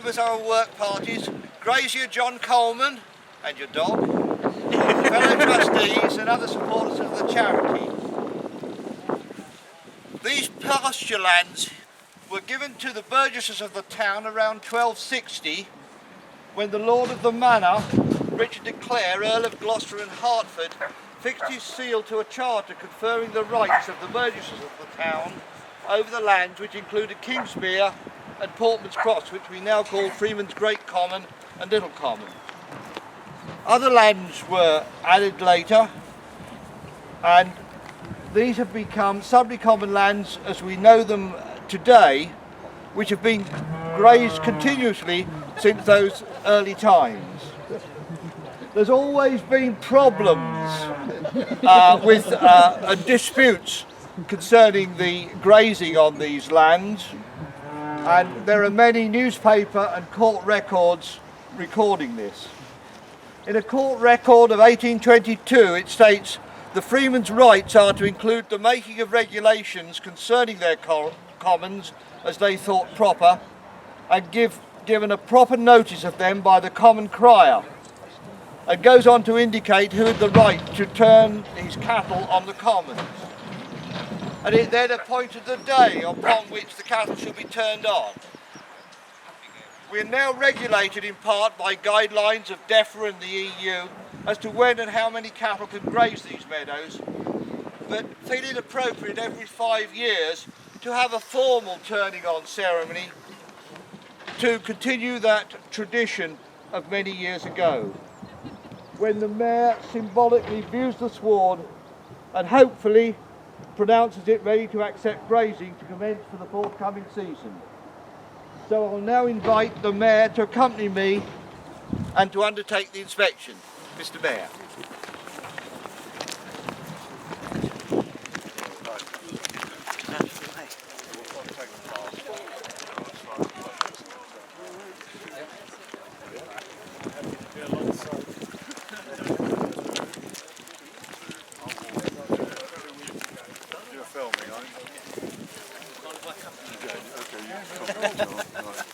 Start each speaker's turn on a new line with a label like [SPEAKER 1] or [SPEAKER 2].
[SPEAKER 1] members of our work parties, Grazier John Coleman and your dog, fellow trustees and other supporters of the charity. These pasture lands were given to the burgesses of the town around 1260 when the Lord of the Manor, Richard de Clare, Earl of Gloucester and Hertford, fixed his seal to a charter conferring the rights of the burgesses of the town over the lands which included Kingsmere and Portman's Cross, which we now call Freeman's Great Common and Little Common. Other lands were added later, and these have become Sudbury Common lands as we know them today, which have been grazed continuously since those early times. There's always been problems with disputes concerning the grazing on these lands, and there are many newspaper and court records recording this. In a court record of 1822 it states, "The freemen's rights are to include the making of regulations concerning their commons as they thought proper, and given a proper notice of them by the common crier," and goes on to indicate who had the right to turn his cattle on the commons. And it then appointed the day upon which the cattle should be turned on. We are now regulated in part by guidelines of DEFRA and the EU as to when and how many cattle can graze these meadows, but feel it appropriate every 5 years to have a formal turning on ceremony to continue that tradition of many years ago, when the mayor symbolically views the sward and hopefully pronounces it ready to accept grazing to commence for the forthcoming season. So I'll now invite the mayor to accompany me and to undertake the inspection. Mr. Mayor.
[SPEAKER 2] You're filming, aren't you? Okay, you